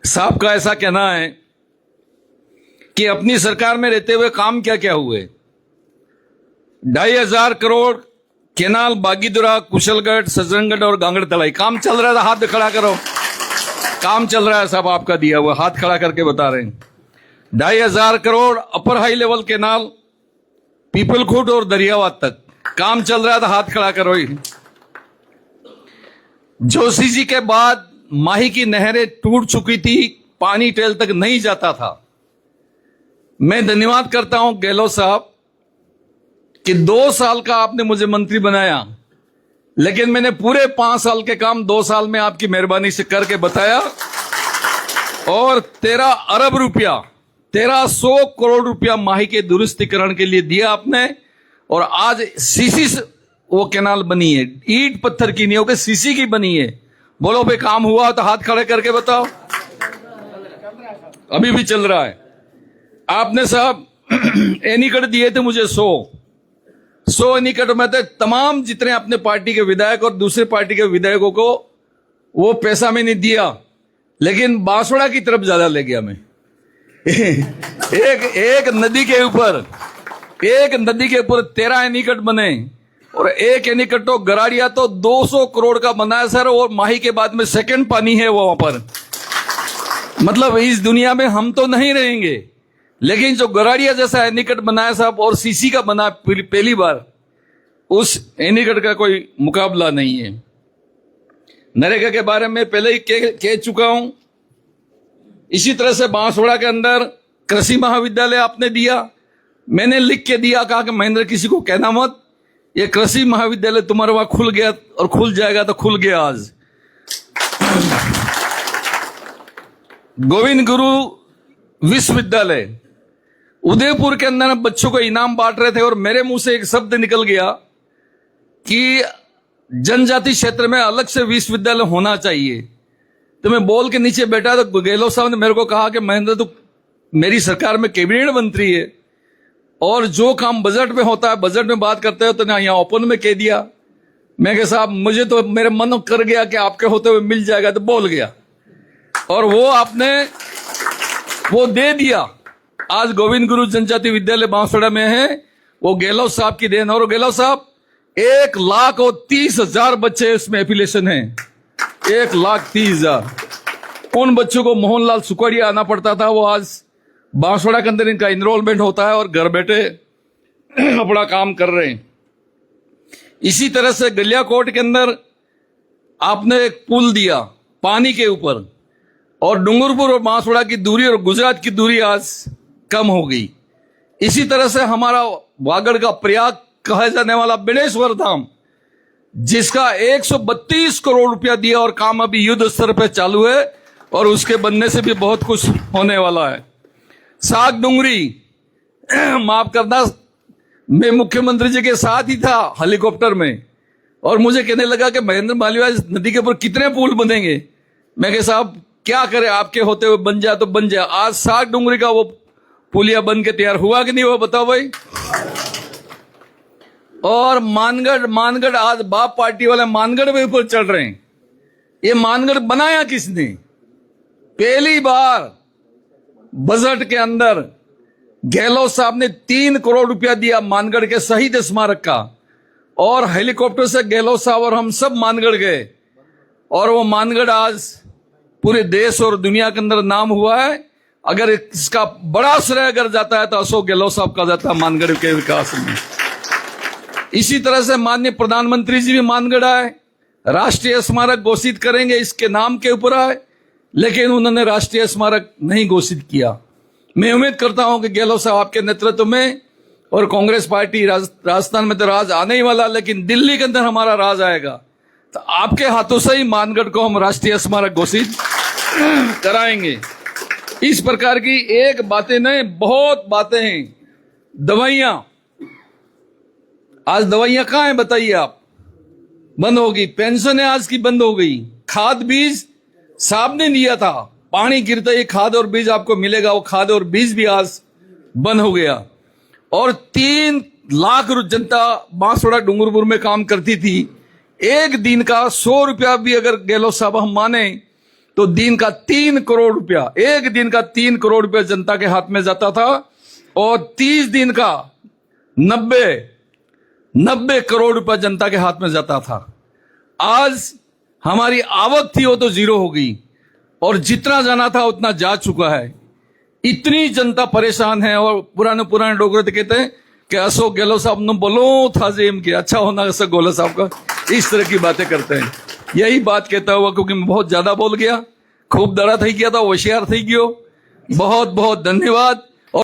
साहब का ऐसा कहना है कि अपनी सरकार में रहते हुए काम क्या क्या हुए। 2,500 करोड़ केनाल बागीदुरा, कुशलगढ़, सजनगढ़ और गांगड़ तलाई काम चल रहा था। हाथ खड़ा करो, काम चल रहा है साहब आपका दिया हुआ, हाथ खड़ा करके बता रहे हैं। 2,500 crore upper high level canal Pipalkhut और दरियावाद तक काम चल रहा था, हाथ खड़ा करो। जोशी जी के बाद माही की नहरें टूट चुकी थी, पानी टेल तक नहीं जाता था। मैं धन्यवाद करता हूं गहलोत साहब कि 2 साल का आपने मुझे मंत्री बनाया, लेकिन मैंने पूरे 5 साल के काम 2 साल में आपकी मेहरबानी से करके बताया और 13 अरब रुपया 1300 करोड़ रुपया माही के दुरुस्तीकरण के लिए दिया आपने। और आज सीसी वो केनाल बनी है, ईंट पत्थर की नहीं होकर सीसी की बनी है। बोलो भाई काम हुआ तो हाथ खड़े करके बताओ। अभी भी चल रहा है। आपने साहब एनीकट दिए थे मुझे 100 एनीकट में थे। तमाम जितने अपने पार्टी के विधायक और दूसरे पार्टी के विधायकों को वो पैसा में नहीं दिया, लेकिन बांसवाड़ा की तरफ ज्यादा ले गया मैं। एक नदी के ऊपर 13 एनीकट बने और एक एनीकट तो गराड़िया तो 200 करोड़ का बना है सर। और माही के बाद में सेकंड पानी है वहां पर। मतलब इस दुनिया में हम तो नहीं रहेंगे, लेकिन जो गराड़िया जैसा एनीकट बनाया साहब और सीसी का बना पहली बार, उस एनीकट का कोई मुकाबला नहीं है। नरेगा के बारे में पहले ही कह चुका हूं। इसी तरह से बांसवाड़ा के अंदर कृषि महाविद्यालय आपने दिया, मैंने लिख के दिया, कहा कि महेंद्र किसी को कहना मत, ये कृषि महाविद्यालय तुम्हारे वहां खुल गया और खुल जाएगा तो खुल गया। आज गोविंद गुरु विश्वविद्यालय उदयपुर के अंदर बच्चों को इनाम बांट रहे थे और मेरे मुंह से एक शब्द निकल गया कि जनजाति क्षेत्र में अलग से विश्वविद्यालय होना चाहिए। तो मैं बोल के नीचे बैठा तो गहलोत साहब ने मेरे को कहा कि महेंद्र तू मेरी सरकार में कैबिनेट मंत्री है और जो काम बजट में होता है बजट में बात करते हो तो ना यहाँ ओपन में कह दिया। मैं कहा साहब मुझे तो मेरे मन कर गया कि आपके होते हुए मिल जाएगा, तो बोल गया और वो आपने वो दे दिया। आज गोविंद गुरु जनजाति विद्यालय बांसवाड़ा में है, वो गहलोत साहब की देन। और गहलोत साहब 1,30,000 बच्चे इसमें एफिलिएशन है, 1,30,000। उन बच्चों को मोहनलाल सुखड़िया आना पड़ता था, वो आज बांसवाड़ा के अंदर इनका इनरोलमेंट होता है और घर बैठे अपना काम कर रहे हैं। इसी तरह से गलियाकोट के अंदर आपने एक पुल दिया पानी के ऊपर और डूंगरपुर और बांसवाड़ा की दूरी और गुजरात की दूरी आज कम हो गई। इसी तरह से हमारा वागड़ का प्रयाग कहा जाने वाला बिनेश्वर धाम, जिसका 132 करोड़ रुपया दिया और काम अभी युद्ध स्तर पर चालू है और उसके बनने से भी बहुत कुछ होने वाला है। साग डूंगरी, माफ करना, मैं मुख्यमंत्री जी के साथ ही था हेलीकॉप्टर में और मुझे कहने लगा कि महेंद्र मालवीय नदी के ऊपर कितने पुल बनेंगे। मैं कहा साहब क्या करें, आपके होते हुए बन जाए तो बन जाए। आज साग डूंगरी का वो पुलिया बन के तैयार हुआ कि नहीं हुआ, बताओ भाई। और मानगढ़ आज बाप पार्टी वाले मानगढ़ में ऊपर चढ़ रहे हैं। ये मानगढ़ बनाया किसने? पहली बार बजट के अंदर गहलोत साहब ने 3 करोड़ रुपया दिया मानगढ़ के शहीद स्मारक का और हेलीकॉप्टर से गहलोत साहब और हम सब मानगढ़ गए और वो मानगढ़ आज पूरे देश और दुनिया के अंदर नाम हुआ है। अगर इसका बड़ा श्रेय अगर जाता है तो अशोक गहलोत साहब का जाता है मानगढ़ के विकास में। इसी तरह से माननीय प्रधानमंत्री जी भी मानगढ़ आए, राष्ट्रीय स्मारक घोषित करेंगे इसके नाम के ऊपर आए, लेकिन उन्होंने राष्ट्रीय स्मारक नहीं घोषित किया। मैं उम्मीद करता हूं कि गहलोत साहब आपके नेतृत्व में और कांग्रेस पार्टी राजस्थान में तो राज आने ही वाला, लेकिन दिल्ली के अंदर हमारा राज आएगा तो आपके हाथों से ही मानगढ़ को हम राष्ट्रीय स्मारक घोषित कराएंगे। इस प्रकार की एक बातें नहीं, बहुत बातें हैं। दवाइयां, आज दवाइयां कहां हैं बताइए आप, बंद होगी। पेंशन है आज की बंद हो गई। खाद बीज साहब ने दिया था, पानी गिरता ही खाद और बीज आपको मिलेगा, वो खाद और बीज भी आज बंद हो गया। और 3 लाख जनता बांसवाड़ा डूंगरपुर में काम करती थी। एक दिन का 100 रुपया भी अगर गहलोत साहब हम माने तो दिन का 3 करोड़ रुपया, एक दिन का 3 करोड़ रुपया जनता के हाथ में जाता था, और 30 दिन का 90 करोड़ रुपया जनता के हाथ में जाता था। आज हमारी आवक थी वो तो जीरो हो गई, और जितना जाना था उतना जा चुका है। इतनी जनता परेशान है। और पुराने डोगरे तो कहते हैं कि अशोक गहलोत साहब ने बोलो था जेम के अच्छा होना अशोक गहलोत साहब का, इस तरह की बातें करते हैं। यही बात कहता हुआ, क्योंकि मैं बहुत ज्यादा बोल गया, खूब दड़ा थी गया था, होशियार थी गयो। बहुत बहुत धन्यवाद।